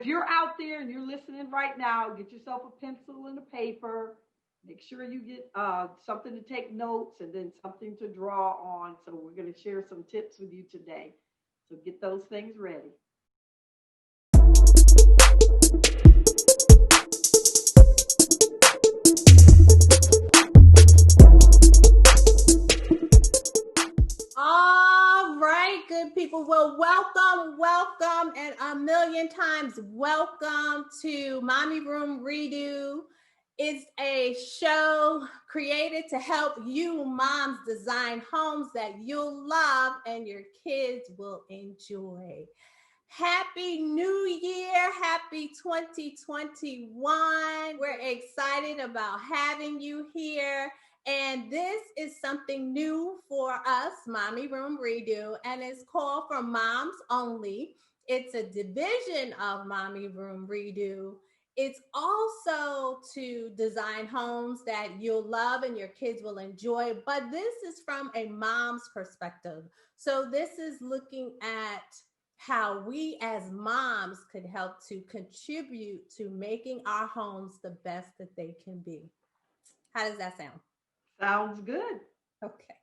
If you're out there and you're listening right now, get yourself a pencil and a paper. Make sure you get something to take notes and then something to draw on. So we're going to share some tips with you today. So get those things ready. All right, good people. Well, welcome, and a million times welcome to Mommy Room Redo. It's a show created to help you moms design homes that you'll love and your kids will enjoy. Happy New Year. Happy 2021. We're excited about having you here. And this is something new for us, Mommy Room Redo, and it's called For Moms Only. It's a division of Mommy Room Redo. It's also to design homes that you'll love and your kids will enjoy, but this is from a mom's perspective. So this is looking at how we as moms could help to contribute to making our homes the best that they can be. How does that sound? Sounds good. Okay,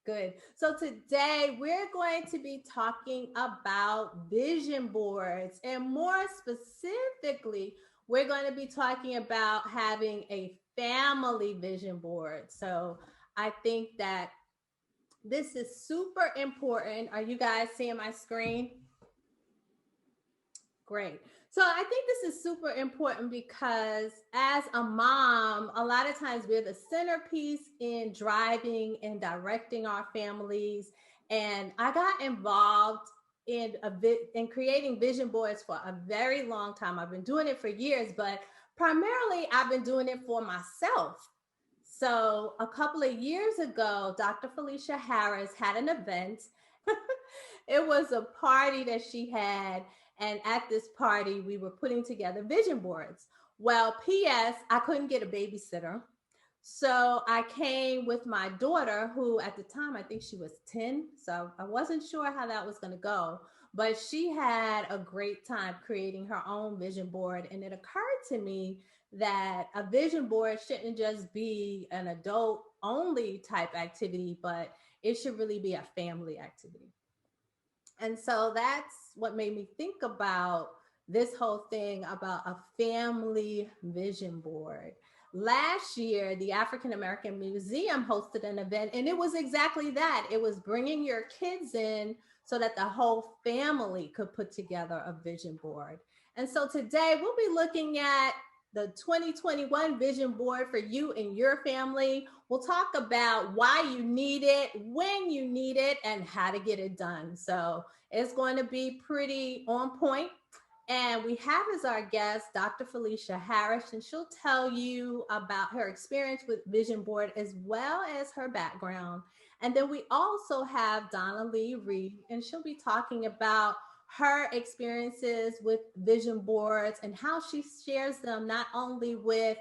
good. So today we're going to be talking about vision boards, and more specifically, we're going to be talking about having a family vision board. So I think that this is super important. Are you guys seeing my screen? Great. So I think this is super important because as a mom, a lot of times we're the centerpiece in driving and directing our families. And I got involved in creating vision boards for a very long time. I've been doing it for years, but primarily I've been doing it for myself. So a couple of years ago, Dr. Felecia Harris had an event. It was a party that she had, and at this party, we were putting together vision boards. Well, P.S., I couldn't get a babysitter. So I came with my daughter, who at the time, I think she was 10. So I wasn't sure how that was going to go. But she had a great time creating her own vision board. And it occurred to me that a vision board shouldn't just be an adult only type activity, but it should really be a family activity. And so that's what made me think about this whole thing about a family vision board. Last year, the African American Museum hosted an event, and it was exactly that. It was bringing your kids in so that the whole family could put together a vision board. And so today we'll be looking at the 2021 vision board for you and your family. We'll talk about why you need it, when you need it, and how to get it done. So it's going to be pretty on point. And we have as our guest Dr. Felecia Harris, and she'll tell you about her experience with Vision Board as well as her background. And then we also have Donna Lee Reed, and she'll be talking about her experiences with vision boards and how she shares them not only with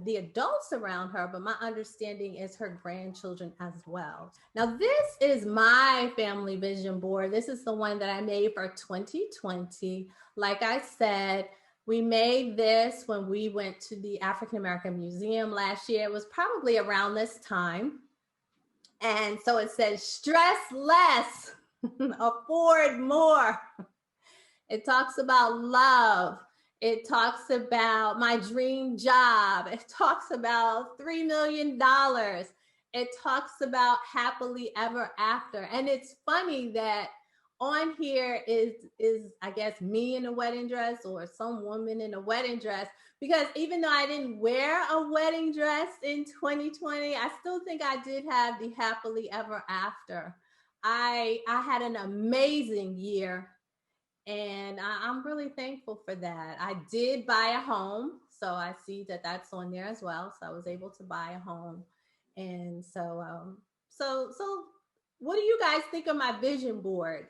the adults around her, but my understanding is her grandchildren as well. Now, this is my family vision board. This is the one that I made for 2020. Like I said, we made this when we went to the African American Museum last year. It was probably around this time. And so it says, stress less, afford more. It talks about love. It talks about my dream job. It talks about $3 million. It talks about happily ever after. And it's funny that on here is I guess me in a wedding dress or some woman in a wedding dress, because even though I didn't wear a wedding dress in 2020, I still think I did have the happily ever after. I had an amazing year, and I'm really thankful for that. I did buy a home, so I see that that's on there as well. So I was able to buy a home, and so what do you guys think of my vision board?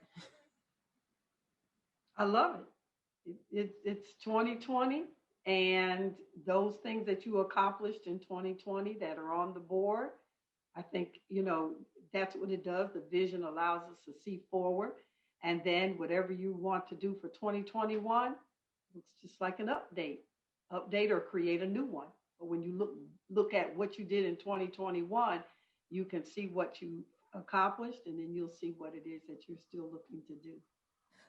I love it's 2020, and those things that you accomplished in 2020 that are on the board, I think, that's what it does. The vision allows us to see forward. And then whatever you want to do for 2021, It's just like an update or create a new one. But when you look at what you did in 2021, you can see what you accomplished, and then you'll see what it is that you're still looking to do.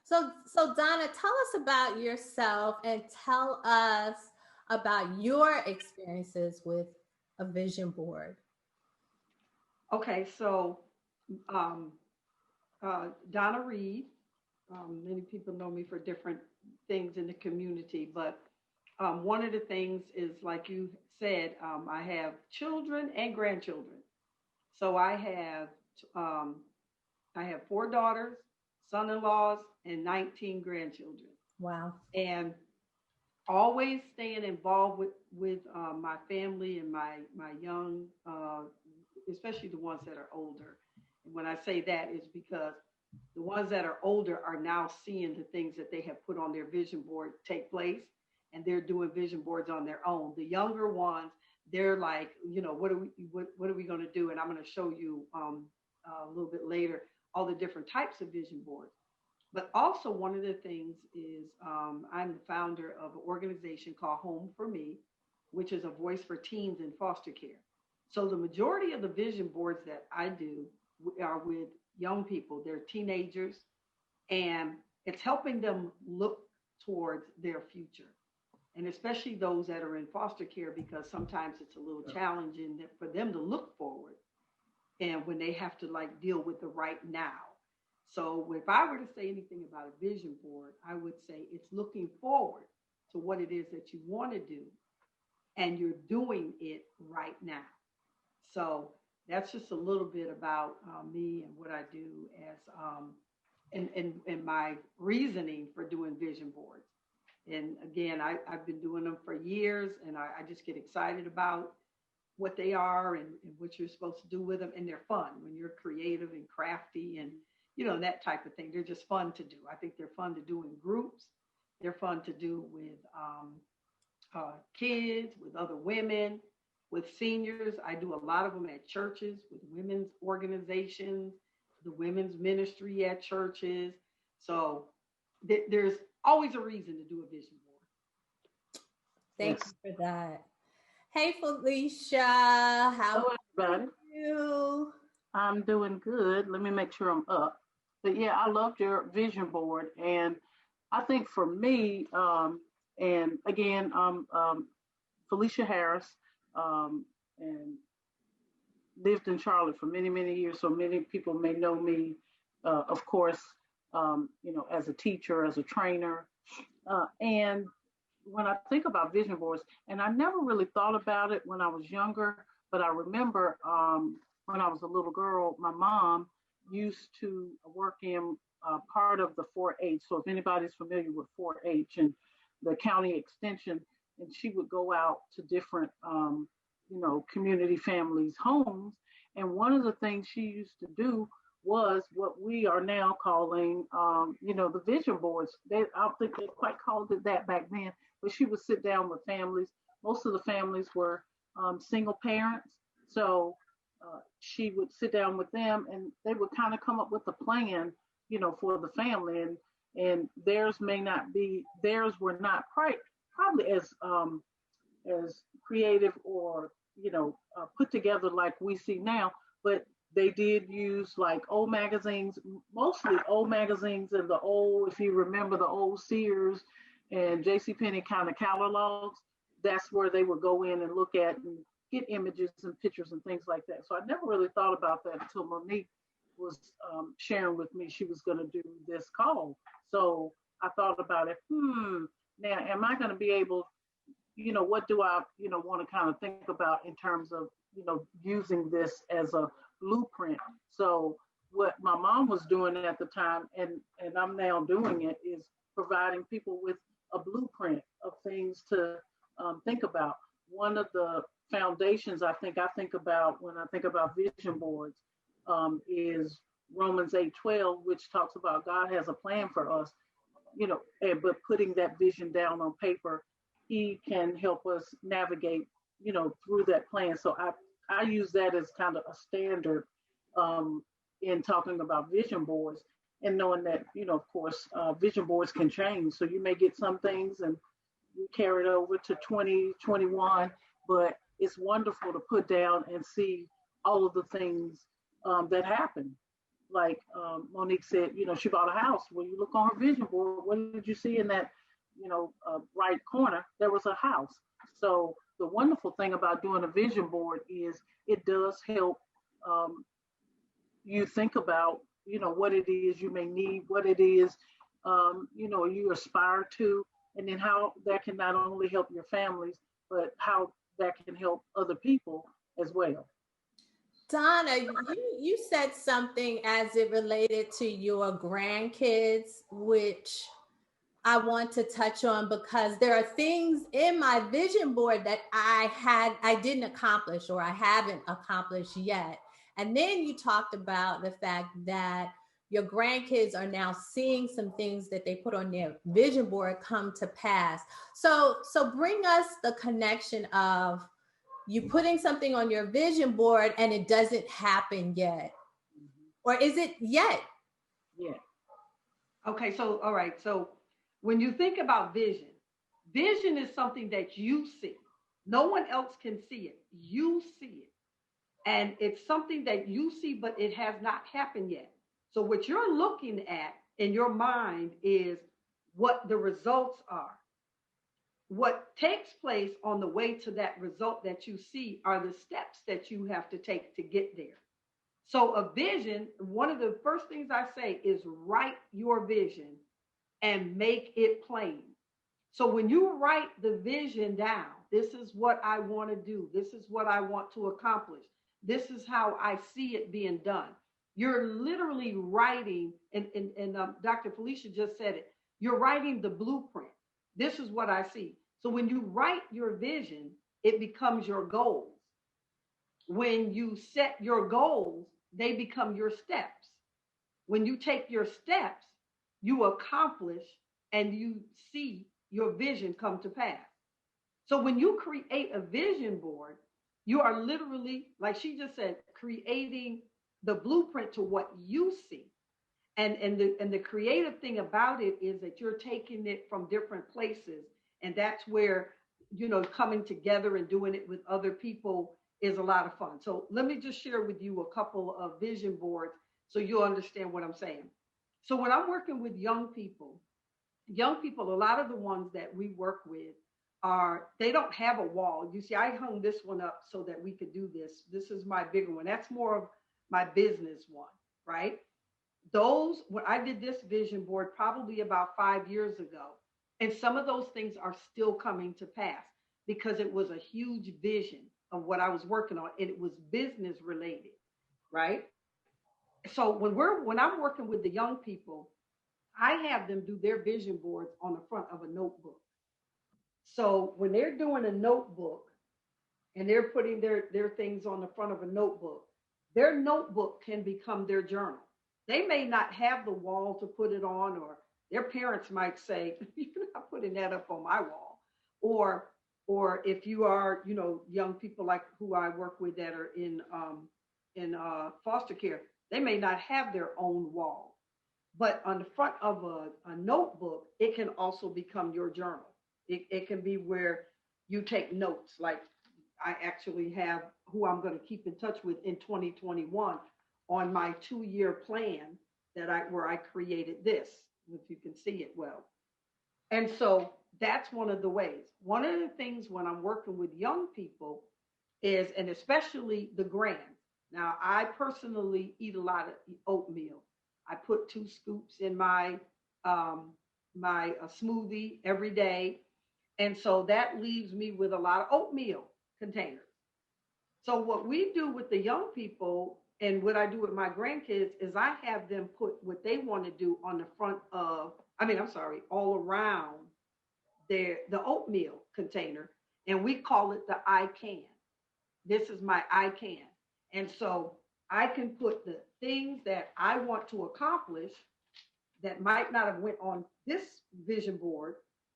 So Donna, tell us about yourself and tell us about your experiences with a vision board. Okay, so um, Donna Reed. Many people know me for different things in the community, but one of the things is, like you said, I have children and grandchildren. So um, I have 4 daughters, son-in-laws, and 19 grandchildren. Wow. And always staying involved with my family and my young, especially the ones that are older. And when I say that, is because the ones that are older are now seeing the things that they have put on their vision board take place, and they're doing vision boards on their own. The younger ones, they're like, what are we going to do? And I'm going to show you a little bit later all the different types of vision boards. But also, one of the things is I'm the founder of an organization called Home for Me, which is a voice for teens in foster care. So the majority of the vision boards that I do are with young people. They're teenagers, and it's helping them look towards their future. And especially those that are in foster care, because sometimes it's a little challenging for them to look forward, and when they have to deal with the right now. So if I were to say anything about a vision board, I would say it's looking forward to what it is that you want to do, and you're doing it right now. So that's just a little bit about me and what I do as and my reasoning for doing vision boards. And again, I've been doing them for years, and I just get excited about what they are and what you're supposed to do with them. And they're fun when you're creative and crafty and, that type of thing. They're just fun to do. I think they're fun to do in groups. They're fun to do with kids, with other women, with seniors. I do a lot of them at churches, with women's organizations, the women's ministry at churches. So there's always a reason to do a vision board. Thank you for that. Hey, Felecia, how are you? I'm doing good. Let me make sure I'm up. But yeah, I loved your vision board. And I think for me, and again, Felecia Harris, and lived in Charlotte for many, many years. So many people may know me, of course, as a teacher, as a trainer. And when I think about vision boards, and I never really thought about it when I was younger, but I remember when I was a little girl, my mom used to work in part of the 4-H. So if anybody's familiar with 4-H and the county extension, and she would go out to different, community families' homes. And one of the things she used to do was what we are now calling, the vision boards. I don't think they quite called it that back then, but she would sit down with families. Most of the families were single parents. So she would sit down with them, and they would kind of come up with a plan, for the family. And theirs were not probably as creative or, put together like we see now, but they did use like old magazines, mostly old magazines, and if you remember the old Sears and JCPenney kind of catalogs, that's where they would go in and look at and get images and pictures and things like that. So I never really thought about that until Monique was sharing with me she was going to do this call. So I thought about it. Now, am I going to be able, what do I, want to kind of think about in terms of, using this as a blueprint? So what my mom was doing at the time, and I'm now doing it, is providing people with a blueprint of things to think about. One of the foundations I think about when I think about vision boards is Romans 8:12, which talks about God has a plan for us, but putting that vision down on paper, he can help us navigate, through that plan. So I use that as kind of a standard in talking about vision boards. and knowing that, of course, vision boards can change. So you may get some things and you carry it over to 2021, but it's wonderful to put down and see all of the things that happen. Like Monique said, she bought a house. When you look on her vision board, what did you see in that, right corner? There was a house. So the wonderful thing about doing a vision board is it does help you think about, what it is you may need, what it is, you aspire to, and then how that can not only help your families, but how that can help other people as well. Donna, you said something as it related to your grandkids, which I want to touch on because there are things in my vision board that I didn't accomplish or I haven't accomplished yet. And then you talked about the fact that your grandkids are now seeing some things that they put on their vision board come to pass. So bring us the connection of you putting something on your vision board and it doesn't happen yet. Or is it yet? Yeah. Okay, so all right. So when you think about vision, vision is something that you see. No one else can see it. You see it. And it's something that you see, but it has not happened yet. So what you're looking at in your mind is what the results are. What takes place on the way to that result that you see are the steps that you have to take to get there. So a vision, one of the first things I say is write your vision and make it plain. So when you write the vision down, this is what I want to do. This is what I want to accomplish. This is how I see it being done. You're literally writing, and Dr. Felecia just said it, you're writing the blueprint. This is what I see. So when you write your vision, it becomes your goals. When you set your goals, they become your steps. When you take your steps, you accomplish and you see your vision come to pass. So when you create a vision board, you are literally, like she just said, creating the blueprint to what you see. And the creative thing about it is that you're taking it from different places. And that's where, coming together and doing it with other people is a lot of fun. So let me just share with you a couple of vision boards so you'll understand what I'm saying. So when I'm working with young people, a lot of the ones that we work with they don't have a wall. You see, I hung this one up so that we could do this. This is my bigger one. That's more of my business one, right? When I did this vision board probably about 5 years ago, and some of those things are still coming to pass because it was a huge vision of what I was working on, and it was business related, right? So when I'm working with the young people, I have them do their vision boards on the front of a notebook. So when they're doing a notebook and they're putting their things on the front of a notebook, their notebook can become their journal. They may not have the wall to put it on, or their parents might say, "You're not putting that up on my wall." Or if you are, young people like who I work with that are in foster care, they may not have their own wall. But on the front of a notebook, it can also become your journal. It can be where you take notes. Like I actually have who I'm going to keep in touch with in 2021 on my 2-year plan where I created this, if you can see it well. And so that's one of the ways. One of the things when I'm working with young people is, and especially the grands. Now, I personally eat a lot of oatmeal. I put 2 scoops in my smoothie every day. And so that leaves me with a lot of oatmeal containers. So what we do with the young people and what I do with my grandkids is I have them put what they want to do on the front of, all around the oatmeal container. And we call it the I can. This is my I can. And so I can put the things that I want to accomplish that might not have went on this vision board,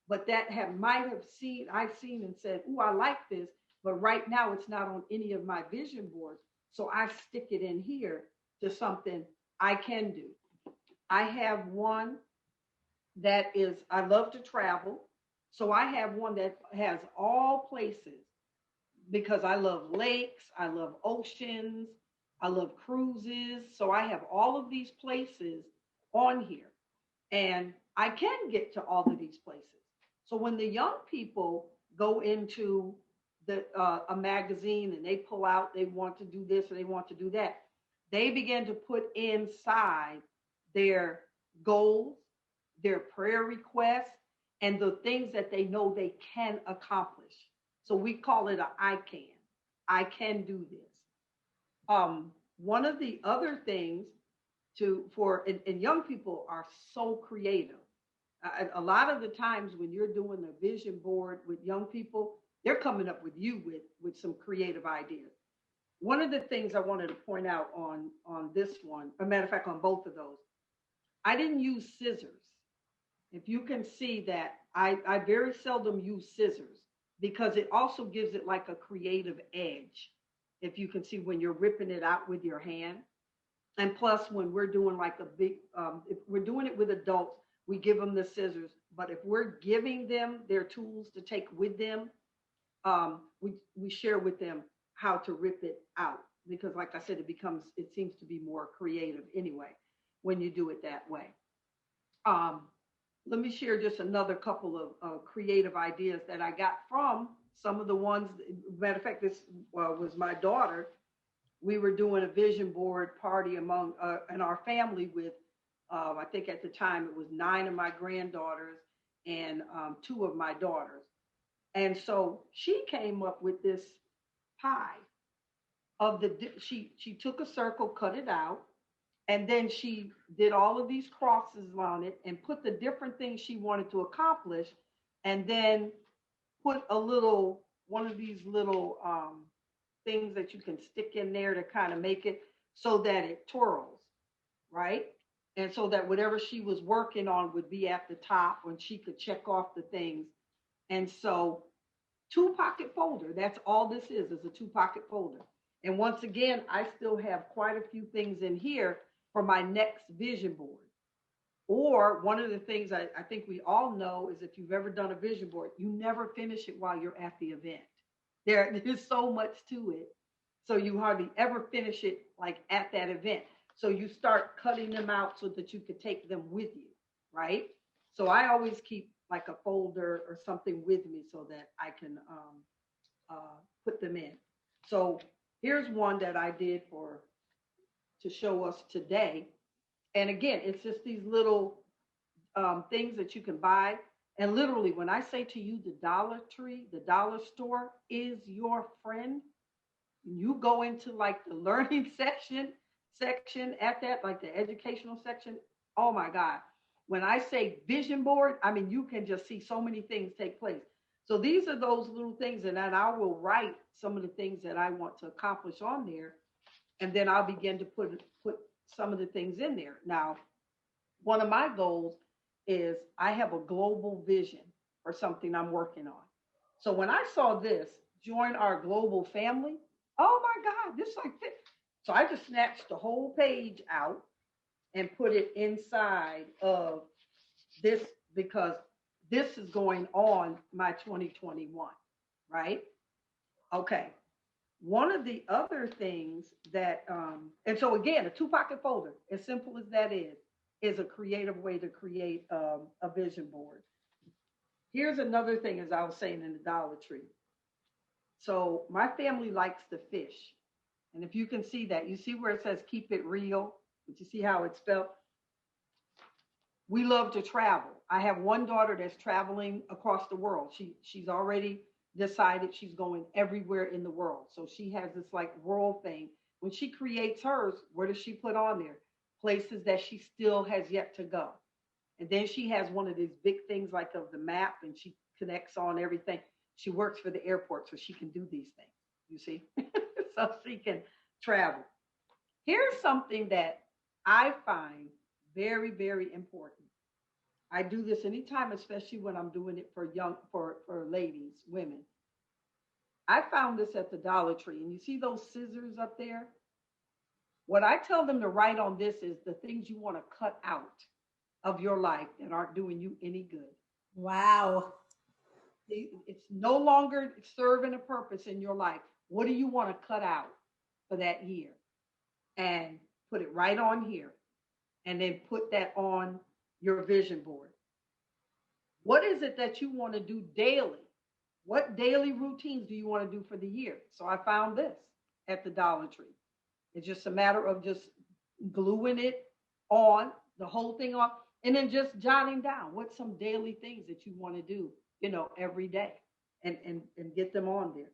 but that I've seen and said, "Ooh, I like this," but right now it's not on any of my vision boards. So I stick it in here to something I can do. I have one that is, I love to travel. So I have one that has all places because I love lakes, I love oceans, I love cruises. So I have all of these places on here. And I can get to all of these places. So when the young people go into a magazine and they pull out, they want to do this or they want to do that, they begin to put inside their goals, their prayer requests, and the things that they know they can accomplish. So we call it a I can. I can do this. One of the other things and young people are so creative. A lot of the times when you're doing a vision board with young people, they're coming up with you with some creative ideas. One of the things I wanted to point out on this one, a matter of fact, on both of those, I didn't use scissors. If you can see that, I very seldom use scissors because it also gives it like a creative edge. If you can see when you're ripping it out with your hand. And plus, when we're doing like a big, if we're doing it with adults, we give them the scissors. But if we're giving them their tools to take with them, we share with them how to rip it out. Because like I said, it seems to be more creative anyway, when you do it that way. Let me share just another couple of creative ideas that I got from some of the ones. Matter of fact, this was my daughter. We were doing a vision board party among in our family with, I think at the time it was 9 of my granddaughters and 2 of my daughters. And so she came up with this pie she took a circle, cut it out, and then she did all of these crosses on it and put the different things she wanted to accomplish, and then put one of these little things that you can stick in there to kind of make it so that it twirls, right? And so that whatever she was working on would be at the top when she could check off the things. And so 2-pocket folder, that's all this is a 2-pocket folder. And once again, I still have quite a few things in here for my next vision board. Or one of the things I think we all know is if you've ever done a vision board, you never finish it while you're at the event. There's so much to it. So you hardly ever finish it like at that event. So you start cutting them out so that you could take them with you, right? So I always keep like a folder or something with me so that I can put them in. So here's one that I did to show us today. And again, it's just these little things that you can buy. And literally, when I say to you, the Dollar Tree, the dollar store is your friend, you go into like the learning section at that, like the educational section. Oh my God. When I say vision board, I mean, you can just see so many things take place. So these are those little things, and then I will write some of the things that I want to accomplish on there. And then I'll begin to put some of the things in there. Now, one of my goals is I have a global vision for something I'm working on. So when I saw this, join our global family, oh my God, this like this. So I just snatched the whole page out and put it inside of this because this is going on my 2021, right? Okay. One of the other things that, and so again, a 2-pocket folder, as simple as that is a creative way to create a vision board. Here's another thing, as I was saying in the Dollar Tree. So my family likes to fish. And if you can see that, you see where it says keep it real, but you see how it's spelled? We love to travel. I have one daughter that's traveling across the world. She's already decided she's going everywhere in the world. So she has this like world thing. When she creates hers, where does she put on there? Places that she still has yet to go. And then she has one of these big things like of the map, and she connects on everything. She works for the airport, so she can do these things, you see? So she can travel. Here's something that I find very, very important. I do this anytime, especially when I'm doing it for ladies, women. I found this at the Dollar Tree, and you see those scissors up there? What I tell them to write on this is the things you want to cut out of your life that aren't doing you any good. Wow. It's no longer serving a purpose in your life. What do you want to cut out for that year? And put it right on here. And then put that on your vision board. What is it that you want to do daily? What daily routines do you want to do for the year? So I found this at the Dollar Tree. It's just a matter of just gluing it on, the whole thing on, and then just jotting down what's some daily things that you want to do, every day, and get them on there.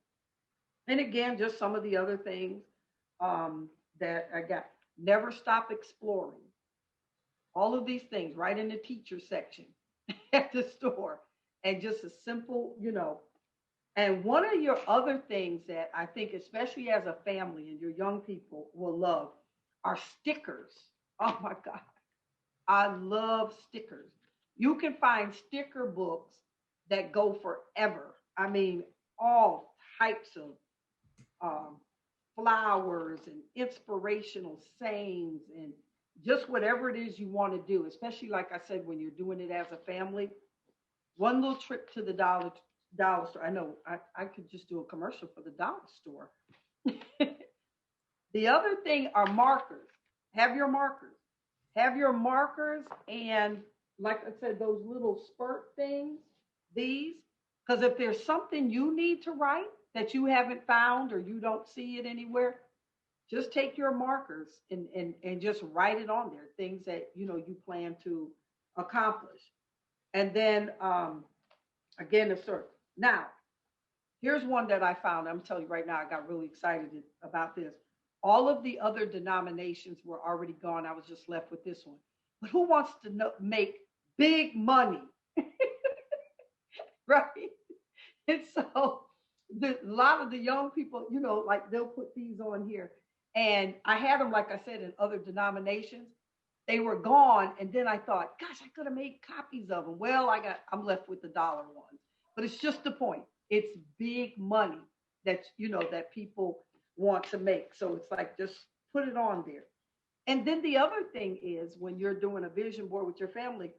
And again, just some of the other things that I got. Never stop exploring. All of these things right in the teacher section at the store. And just a simple, And one of your other things that I think, especially as a family and your young people will love, are stickers. Oh my God. I love stickers. You can find sticker books that go forever. I mean, all types of flowers and inspirational sayings and just whatever it is you want to do, especially like I said, when you're doing it as a family. One little trip to the dollar store. I know I could just do a commercial for the dollar store. The other thing are markers. Have your markers. Have your markers, and like I said, those little spurt things, these, because if there's something you need to write that you haven't found or you don't see it anywhere, just take your markers and just write it on there, things that, you plan to accomplish. And then, again, the search. Now, here's one that I found. I'm telling you right now, I got really excited about this. All of the other denominations were already gone. I was just left with this one. But who wants to make big money? Right? And so a lot of the young people, like they'll put these on here. And I had them, like I said, in other denominations. They were gone. And then I thought, gosh, I could have made copies of them. Well, I'm left with the dollar ones. But it's just the point. It's big money that, that people want to make. So it's like, just put it on there. And then the other thing is, when you're doing a vision board with your family,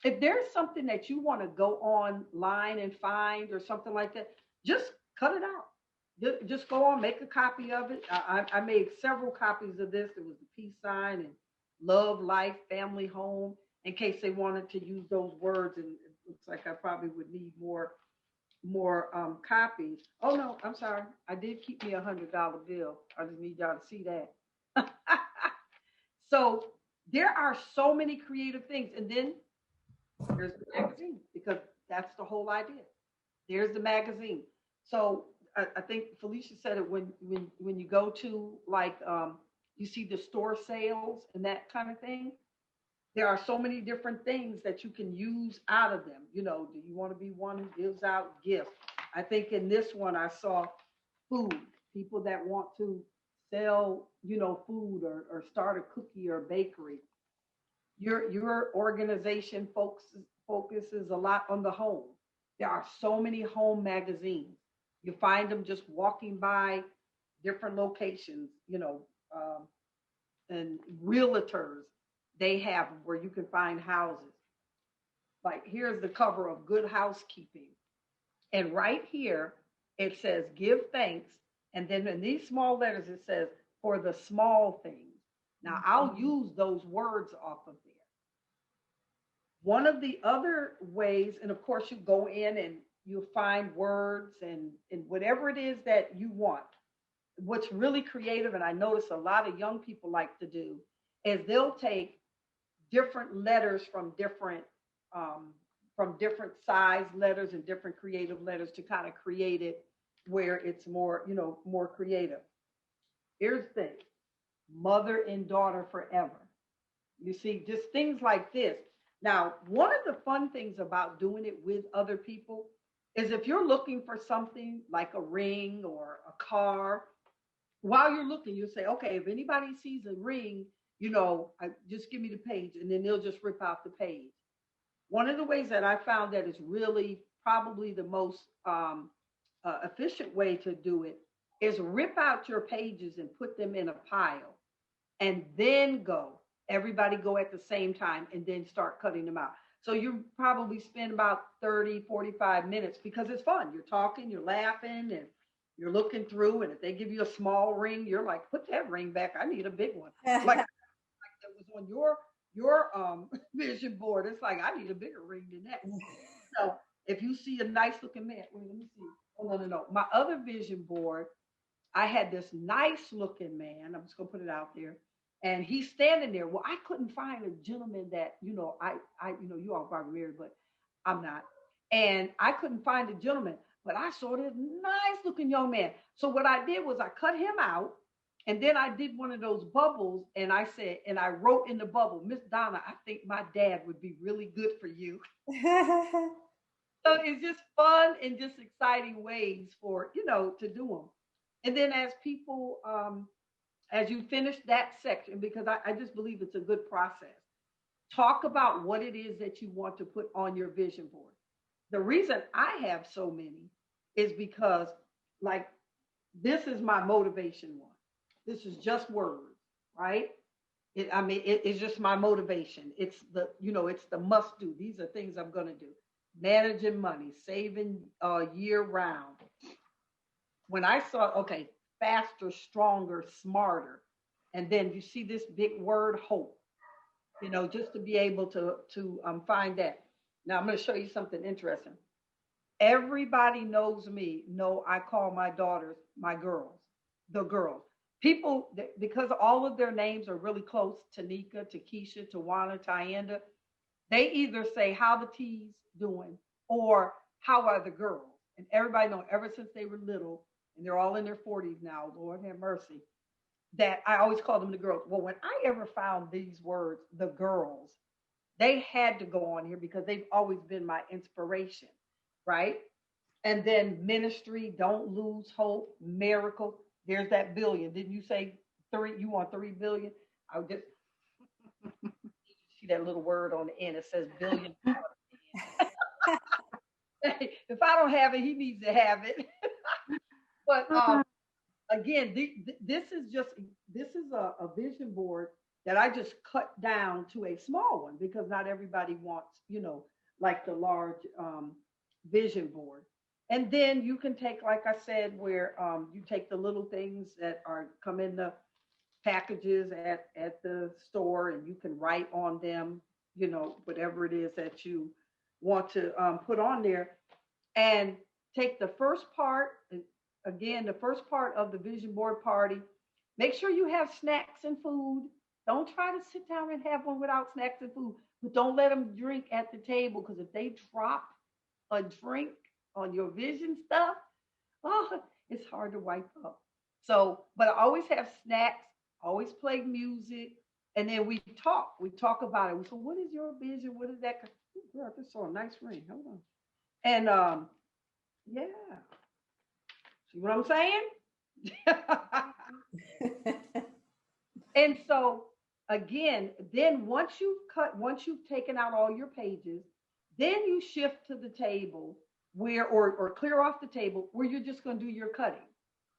if there's something that you want to go online and find or something like that, just cut it out. Just go on, make a copy of it. I made several copies of this. There was the peace sign and love, life, family, home, in case they wanted to use those words. And it looks like I probably would need more copies. Oh no, I'm sorry. I did keep me $100 bill. I just need y'all to see that. So there are so many creative things. And then there's the magazine, because that's the whole idea. There's the magazine. So I think Felecia said it, when you go to, like, you see the store sales and that kind of thing. There are so many different things that you can use out of them. Do you want to be one who gives out gifts? I think in this one I saw food, people that want to sell, food or start a cookie or bakery. Your organization focuses a lot on the home. There are so many home magazines. You find them just walking by different locations, and realtors. They have where you can find houses. Like, here's the cover of Good Housekeeping. And right here, it says, give thanks. And then in these small letters, it says, for the small things. Now, I'll use those words off of there. One of the other ways, and of course, you go in and you find words and whatever it is that you want. What's really creative, and I notice a lot of young people like to do, is they'll take different letters from different size letters and different creative letters to kind of create it where it's more, more creative. Here's the thing: mother and daughter forever. You see, just things like this. Now, one of the fun things about doing it with other people is, if you're looking for something like a ring or a car, while you're looking, you'll say, okay, if anybody sees a ring, just give me the page, and then they'll just rip out the page. One of the ways that I found that is really probably the most efficient way to do it is rip out your pages and put them in a pile. and then go. Everybody go at the same time and then start cutting them out. So you probably spend about 30, 45 minutes because it's fun. You're talking, you're laughing, and you're looking through. And if they give you a small ring, you're like, put that ring back. I need a big one. Like that was on your vision board. It's like I need a bigger ring than that. So if you see a nice looking man, wait, let me see. Oh no. My other vision board, I had this nice looking man. I'm just gonna put it out there. And he's standing there. Well, I couldn't find a gentleman that, you all probably married, but I'm not. And I couldn't find a gentleman, but I saw this nice looking young man. So what I did was I cut him out, and then I did one of those bubbles, and I said, and I wrote in the bubble, Miss Donna, I think my dad would be really good for you. So it's just fun and just exciting ways for, to do them. And then as you finish that section, because I just believe it's a good process, talk about what it is that you want to put on your vision board. The reason I have so many is because, like, this is my motivation one. This is just words, right? It's just my motivation. It's the must do. These are things I'm going to do. Managing money, saving year round. When I saw, okay, faster, stronger, smarter, and then you see this big word, hope, just to be able to find that. Now I'm going to show you something interesting. Everybody knows me. No, I call my daughters my girls, the girls. People, because all of their names are really close, Tanika, Takesha, Tawana, Tyanda, they either say, how the T's doing, or how are the girls? And everybody knows ever since they were little, and they're all in their 40s now, Lord have mercy, that I always call them the girls. Well, when I ever found these words, the girls, they had to go on here because they've always been my inspiration, right? And then ministry, don't lose hope, miracle. There's that billion. Didn't you say 3? You want 3 billion? I would just see that little word on the end. It says billion. If I don't have it, he needs to have it. But again, this is a vision board that I just cut down to a small one because not everybody wants, like the large vision board. And then you can take, like I said, where you take the little things that come in the packages at the store, and you can write on them, whatever it is that you want to put on there, and take the first part. Again, the first part of the vision board party, make sure you have snacks and food. Don't try to sit down and have one without snacks and food, but don't let them drink at the table, because if they drop a drink on your vision stuff, oh, it's hard to wipe up. So, but I always have snacks, always play music, and then we talk. We talk about it. So, what is your vision? What is that? Girl, I just saw a nice ring. Hold on. And yeah. See what I'm saying? And so again, then once you've taken out all your pages, then you shift to the table where, or clear off the table where you're just going to do your cutting.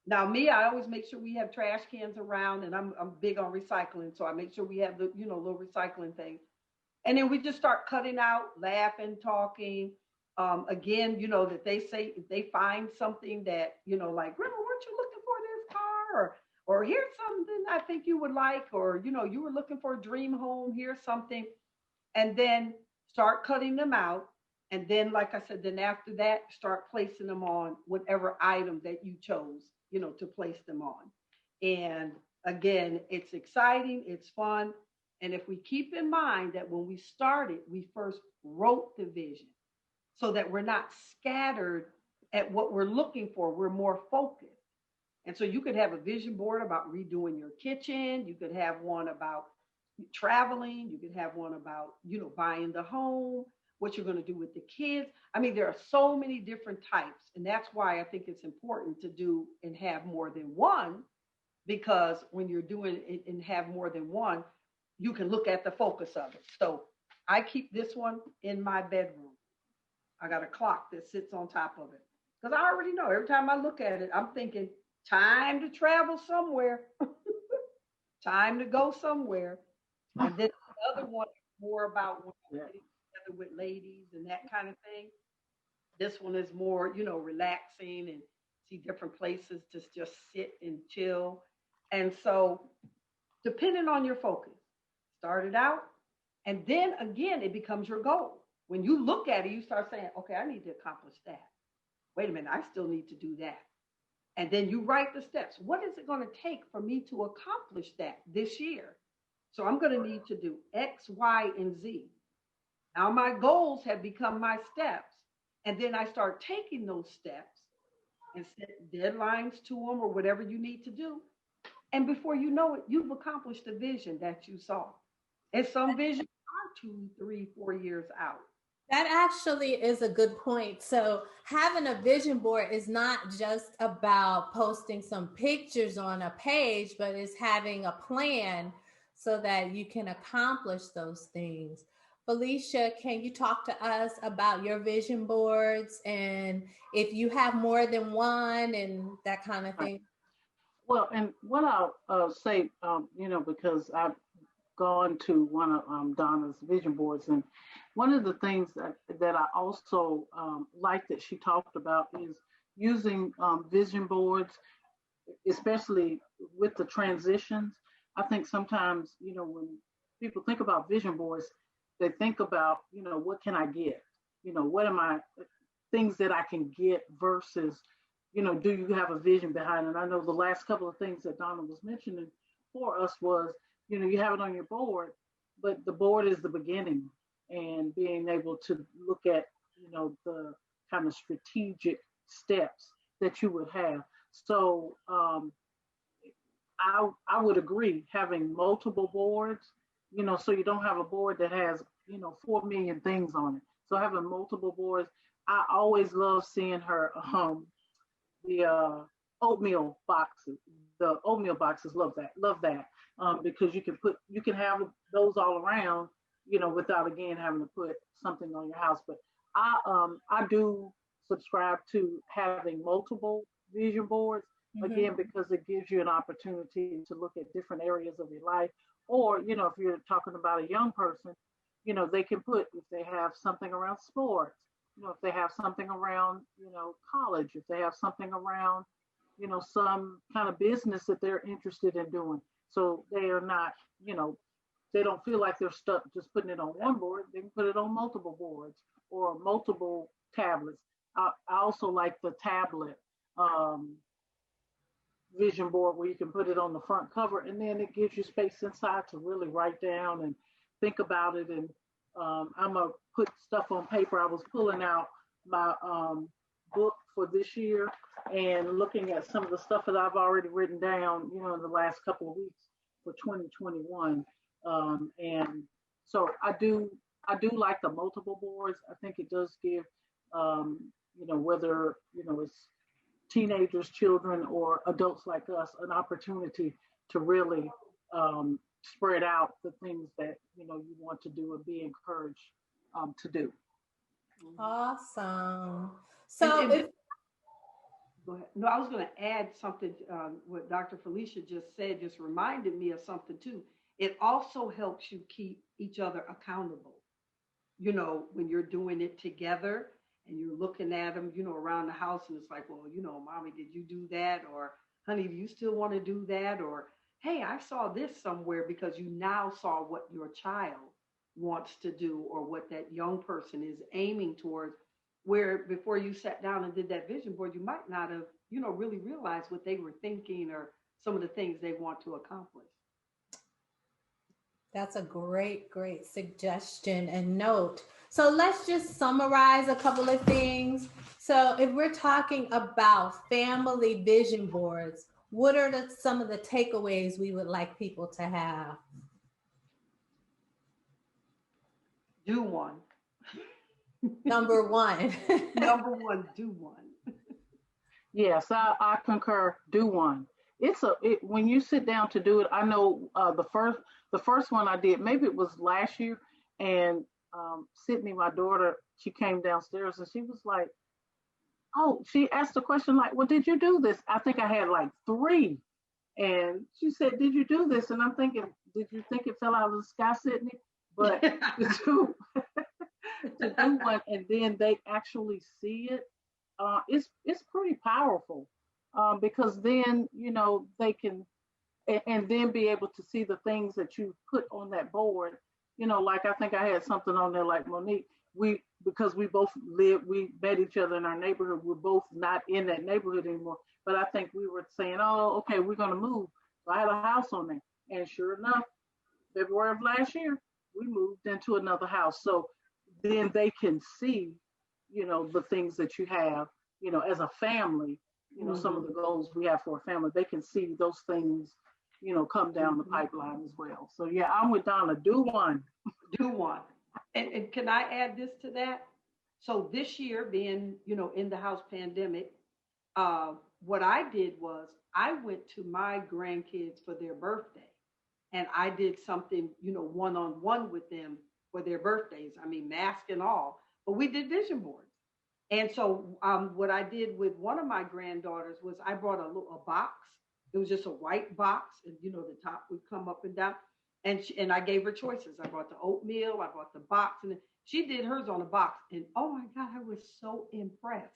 Now, me, I always make sure we have trash cans around, and I'm big on recycling, so I make sure we have the little recycling thing, and then we just start cutting out, laughing, talking. Again, that they say if they find something that, like, Grandma, weren't you looking for this car? Or here's something I think you would like, or, you were looking for a dream home, here's something. And then start cutting them out. And then, like I said, then after that, start placing them on whatever item that you chose, to place them on. And again, it's exciting, it's fun. And if we keep in mind that when we started, we first wrote the vision, so that we're not scattered at what we're looking for. We're more focused. And so you could have a vision board about redoing your kitchen. You could have one about traveling. You could have one about, buying the home, what you're going to do with the kids. I mean, there are so many different types. And that's why I think it's important to do and have more than one, because when you're doing it and have more than one, you can look at the focus of it. So I keep this one in my bedroom. I got a clock that sits on top of it, because I already know every time I look at it, I'm thinking, time to travel somewhere. time to go somewhere. And then the other one is more about when you're getting together with ladies and that kind of thing. This one is more, relaxing and see different places to just sit and chill. And so, depending on your focus, start it out. And then again, it becomes your goal. When you look at it, you start saying, okay, I need to accomplish that. Wait a minute, I still need to do that. And then you write the steps. What is it going to take for me to accomplish that this year? So I'm going to need to do X, Y, and Z. Now my goals have become my steps. And then I start taking those steps and set deadlines to them or whatever you need to do. And before you know it, you've accomplished the vision that you saw. And some visions are 2, 3, 4 years out. That actually is a good point. So having a vision board is not just about posting some pictures on a page, but it's having a plan so that you can accomplish those things. Felecia, can you talk to us about your vision boards and if you have more than one and that kind of thing? Well, and what I'll say, because I've gone to one of Donna's vision boards, and one of the things that I also like that she talked about is using vision boards, especially with the transitions. I think sometimes, when people think about vision boards, they think about, what can I get? What am I, things that I can get versus, do you have a vision behind it? I know the last couple of things that Donna was mentioning for us was, you have it on your board, but the board is the beginning, and being able to look at, the kind of strategic steps that you would have. So I would agree having multiple boards, so you don't have a board that has, 4 million things on it. So having multiple boards, I always love seeing her, the oatmeal boxes. The oatmeal boxes, love that, because you can have those all around, without again having to put something on your house. But I do subscribe to having multiple vision boards, again, because it gives you an opportunity to look at different areas of your life. Or, if you're talking about a young person, they can put, if they have something around sports, if they have something around, college, if they have something around, some kind of business that they're interested in doing. So they are not, they don't feel like they're stuck just putting it on one board. They can put it on multiple boards or multiple tablets. I also like the tablet vision board where you can put it on the front cover, and then it gives you space inside to really write down and think about it. And I'm going to put stuff on paper. I was pulling out my book for this year and looking at some of the stuff that I've already written down, in the last couple of weeks for 2021. And so I do like the multiple boards. I think it does give, whether, it's teenagers, children, or adults like us, an opportunity to really spread out the things that, you want to do and be encouraged to do. Awesome. So go ahead. No, I was going to add something. What Dr. Felecia just said just reminded me of something too. It also helps you keep each other accountable. When you're doing it together and you're looking at them, around the house, and it's like, well, mommy, did you do that? Or honey, do you still want to do that? Or hey, I saw this somewhere, because you now saw what your child wants to do or what that young person is aiming towards. Where before you sat down and did that vision board, you might not have, really realized what they were thinking or some of the things they want to accomplish. That's a great suggestion and note. So let's just summarize a couple of things. So if we're talking about family vision boards, what are some of the takeaways we would like people to have? Do one. Number one. Number one, do one. Yes, I concur. Do one. When you sit down to do it. I know the first one I did, maybe it was last year, and Sydney, my daughter, she came downstairs and she was like, oh, she asked a question like, well, did you do this? I think I had like 3 And she said, "Did you do this?" And I'm thinking, "Did you think it fell out of the sky, Sydney?" But to do, to do one and then they actually see it, it's pretty powerful, because then they can and then be able to see the things that you put on that board. Like I think I had something on there like Monique. Because we both we met each other in our neighborhood. We're both not in that neighborhood anymore. But I think we were saying, "Oh, okay, we're gonna move." So I had a house on there, and sure enough, February of last year, we moved into another house. So then they can see, the things that you have, as a family, some of the goals we have for a family, they can see those things, come down the pipeline as well. So yeah, I'm with Donna. Do one. Do one. And can I add this to that? So this year being, in the house pandemic, what I did was I went to my grandkids for their birthday and I did something, one-on-one with them for their birthdays. I mean, mask and all, but we did vision boards. And so what I did with one of my granddaughters was I brought a box. It was just a white box, and the top would come up and down. And I gave her choices. I brought the oatmeal, I brought the box, and she did hers on a box. And oh my God, I was so impressed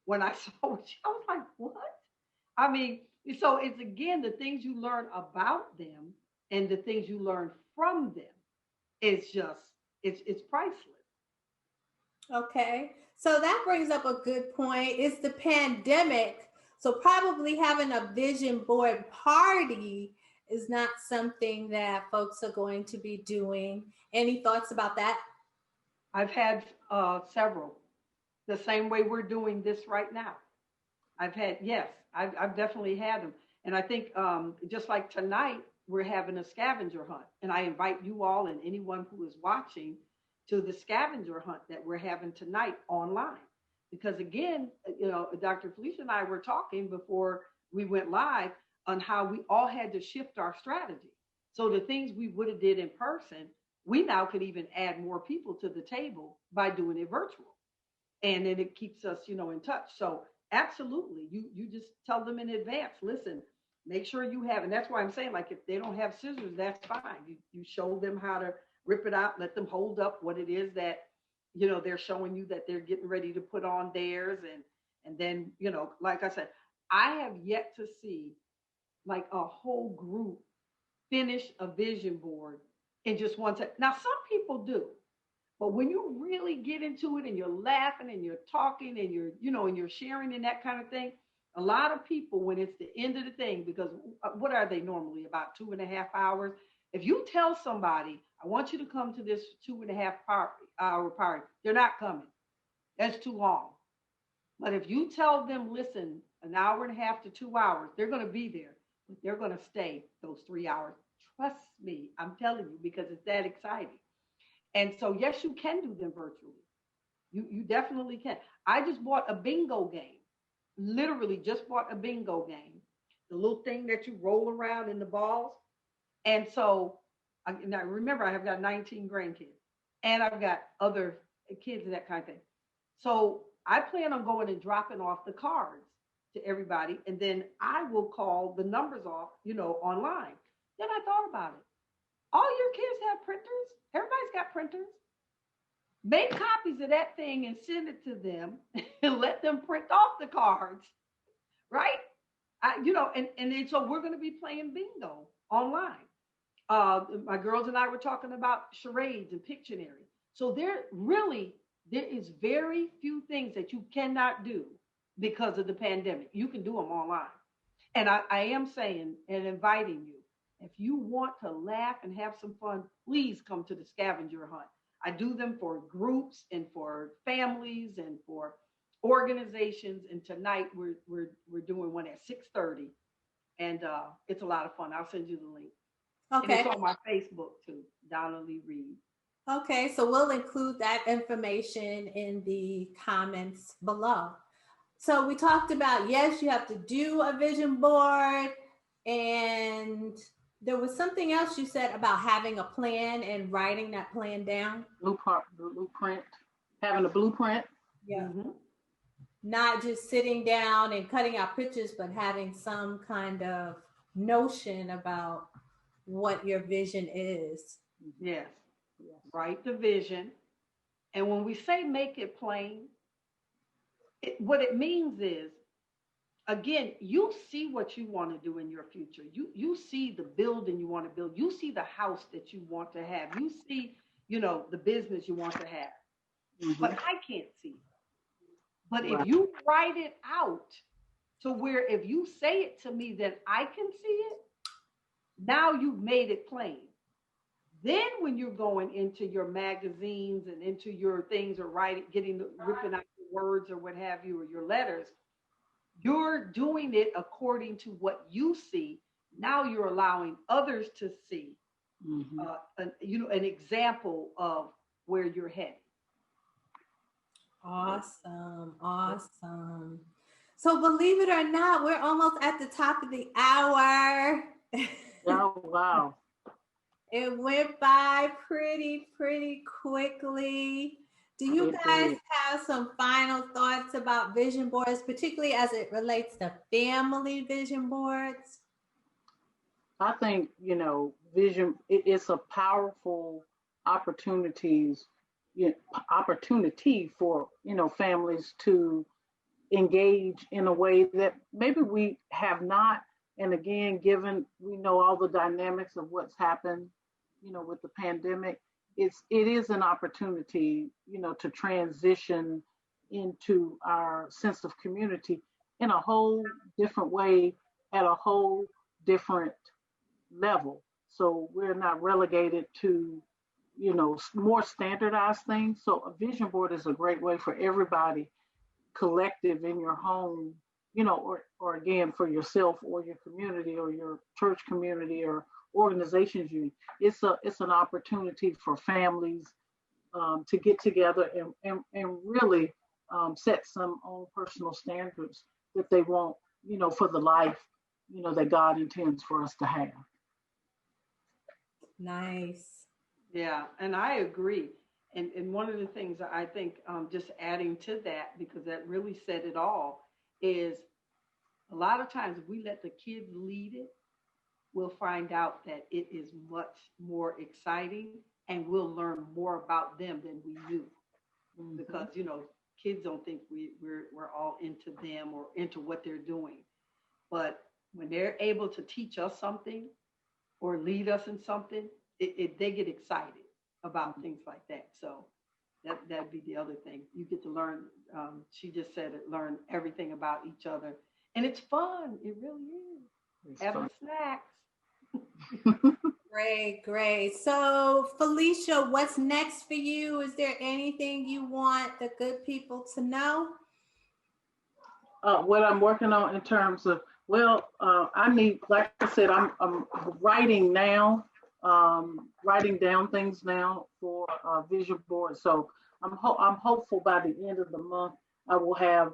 when I saw it. I was like, what? I mean, so it's again the things you learn about them and the things you learn from them. It's just it's priceless. Okay. So that brings up a good point. It's the pandemic. So probably having a vision board party is not something that folks are going to be doing. Any thoughts about that? I've had several, the same way we're doing this right now. I've definitely had them. And I think just like tonight, we're having a scavenger hunt. And I invite you all and anyone who is watching to the scavenger hunt that we're having tonight online. Because again, Dr. Felecia and I were talking before we went live on how we all had to shift our strategy. So the things we would have did in person, we now could even add more people to the table by doing it virtual. And then it keeps us, in touch. So absolutely, you just tell them in advance, listen, make sure you have, and that's why I'm saying, like, if they don't have scissors, that's fine. You show them how to rip it out, let them hold up what it is that, they're showing you that they're getting ready to put on theirs. And then, like I said, I have yet to see like a whole group finish a vision board in just one time. Now, some people do, but when you really get into it and you're laughing and you're talking and and you're sharing and that kind of thing, a lot of people, when it's the end of the thing, because what are they normally, about 2.5 hours? If you tell somebody, I want you to come to this 2.5-hour party, they're not coming. That's too long. But if you tell them, listen, 1.5 to 2 hours, they're going to be there, but they're going to stay those 3 hours. Trust me, I'm telling you, because it's that exciting. And so, yes, you can do them virtually. You definitely can. I just bought a bingo game. Literally just bought a bingo game. The little thing that you roll around in the balls. And so, now remember, I have got 19 grandkids and I've got other kids and that kind of thing. So I plan on going and dropping off the cards to everybody. And then I will call the numbers off, online. Then I thought about it. All your kids have printers. Everybody's got printers. Make copies of that thing and send it to them and let them print off the cards. Right? And then so we're going to be playing bingo online. My girls and I were talking about charades and Pictionary. So there is very few things that you cannot do because of the pandemic. You can do them online. And I am saying and inviting you, if you want to laugh and have some fun, please come to the scavenger hunt. I do them for groups and for families and for organizations. And tonight we're doing one at 6:30, and it's a lot of fun. I'll send you the link. Okay. And it's on my Facebook too, Donna Lee Reed. Okay, so we'll include that information in the comments below. So we talked about, yes, you have to do a vision board, and there was something else you said about having a plan and writing that plan down. Blueprint, having a blueprint. Yeah. Mm-hmm. Not just sitting down and cutting out pictures, but having some kind of notion about what your vision is. Yes. Yes. Write the vision. And when we say make it plain, what it means is, again, you see what you want to do in your future. You see the building you want to build. You see the house that you want to have. You see, the business you want to have. But Mm-hmm. I can't see. But if Right. you write it out to where if you say it to me, then I can see it, now you've made it plain. Then when you're going into your magazines and into your things or ripping out your words or what have you, or your letters, you're doing it according to what you see. Now you're allowing others to see, Mm-hmm. an example of where you're headed. Awesome. Awesome. So believe it or not, we're almost at the top of the hour. Oh, wow. It went by pretty quickly. Do you guys have some final thoughts about vision boards, particularly as it relates to family vision boards? I think, vision, it's a powerful opportunities, opportunity for, families to engage in a way that maybe we have not. And again, given we know all the dynamics of what's happened, with the pandemic, it is an opportunity, to transition into our sense of community in a whole different way, at a whole different level. So we're not relegated to, more standardized things. So a vision board is a great way for everybody collective in your home, or again for yourself or your community or your church community or organizations. It's an opportunity for families to get together and really set some own personal standards that they want, for the life, that God intends for us to have. Nice. Yeah, and I agree. And one of the things I think, just adding to that, because that really said it all, is a lot of times if we let the kids lead it, we'll find out that it is much more exciting and we'll learn more about them than we knew. Mm-hmm. Because, kids don't think we're all into them or into what they're doing. But when they're able to teach us something or lead us in something, they get excited about things like that. So that'd be the other thing. You get to learn. She just said it. Learn everything about each other, and it's fun. It really is. It's Having fun. snacks. Great. So Felecia, what's next for you? Is there anything you want the good people to know? What I'm working on in terms of, I need, like I said, I'm writing now, writing down things now for vision board. So I'm hopeful by the end of the month I will have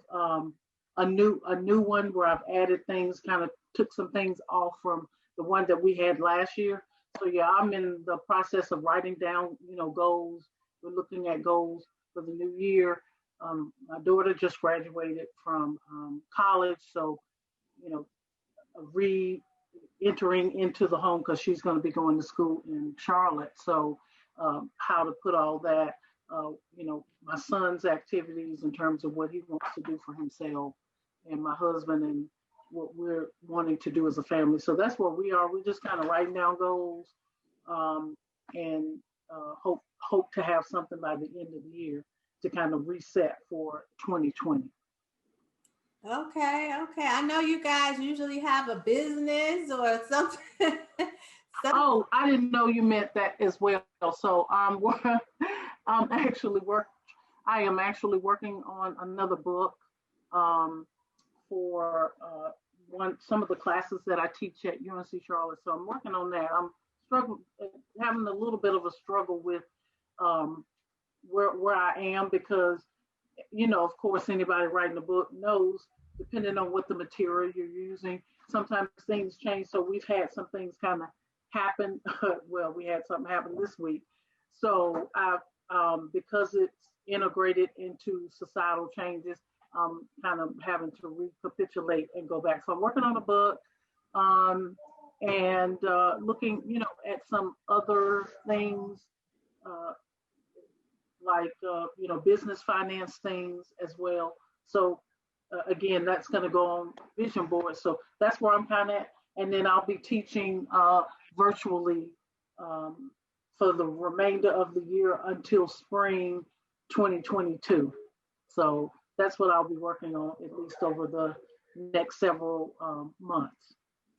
a new one where I've added things, kind of took some things off from the one that we had last year. So yeah, I'm in the process of writing down, goals. We're looking at goals for the new year. My daughter just graduated from college, so re-entering into the home because she's going to be going to school in Charlotte. So how to put all that, my son's activities in terms of what he wants to do for himself, and my husband and what we're wanting to do as a family. So that's where we are. We're just kind of writing down goals, and hope to have something by the end of the year to kind of reset for 2020. Okay. I know you guys usually have a business or something. Oh, I didn't know you meant that as well. So I am actually working on another book for some of the classes that I teach at UNC Charlotte. So I'm working on that. I'm having a little bit of a struggle with where I am because, of course, anybody writing a book knows, depending on what the material you're using, sometimes things change. So we've had some things kind of happen. Well, we had something happen this week. So because it's integrated into societal changes, I'm kind of having to recapitulate and go back. So I'm working on a book. and looking, at some other things uh, like, business finance things as well. So again, that's going to go on vision board. So that's where I'm kind of at. And then I'll be teaching virtually um, for the remainder of the year until spring 2022. So that's what I'll be working on at least over the next several months.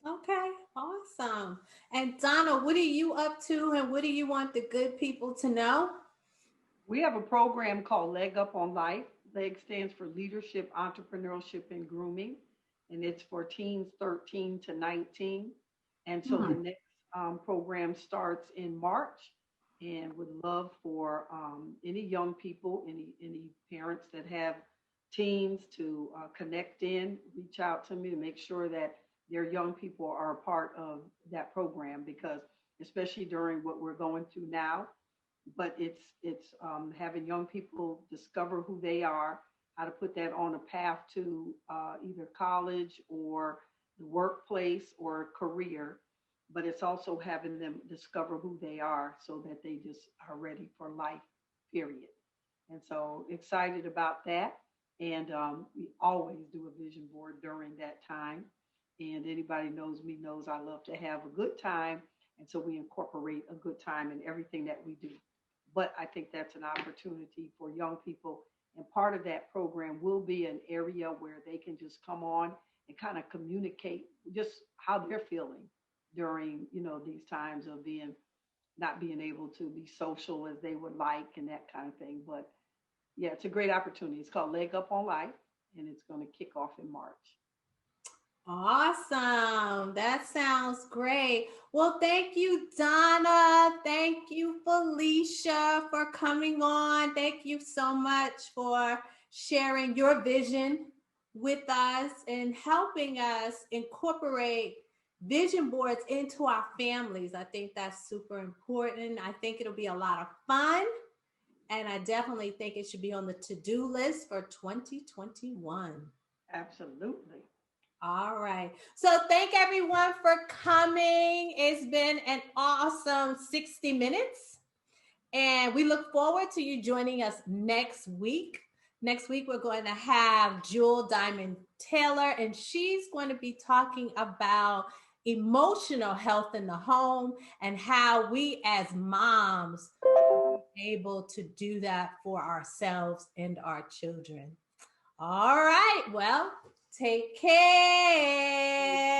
Okay, awesome. And Donna, what are you up to and what do you want the good people to know? We have a program called Leg Up on Life. LEG stands for Leadership, Entrepreneurship, and Grooming, and it's for teens 13 to 19. And so the next program starts in March, and would love for any young people, any parents that have teens to connect in, reach out to me to make sure that their young people are a part of that program, because especially during what we're going through now, but it's having young people discover who they are, how to put that on a path to either college or the workplace or career. But it's also having them discover who they are so that they just are ready for life, period. And so excited about that. And we always do a vision board during that time. And anybody knows me knows I love to have a good time. And so we incorporate a good time in everything that we do. But I think that's an opportunity for young people. And part of that program will be an area where they can just come on and kind of communicate just how they're feeling during, these times of not being able to be social as they would like and that kind of thing. But yeah, it's a great opportunity. It's called Leg Up on Life, and it's going to kick off in March. Awesome. That sounds great. Well, thank you, Donna. Thank you, Felecia, for coming on. Thank you so much for sharing your vision with us and helping us incorporate vision boards into our families. I think that's super important. I think it'll be a lot of fun. And I definitely think it should be on the to-do list for 2021. Absolutely. All right. So thank everyone for coming. It's been an awesome 60 minutes. And we look forward to you joining us next week. Next week, we're going to have Jewel Diamond Taylor, and she's going to be talking about emotional health in the home and how we as moms are able to do that for ourselves and our children. All right. Well, take care.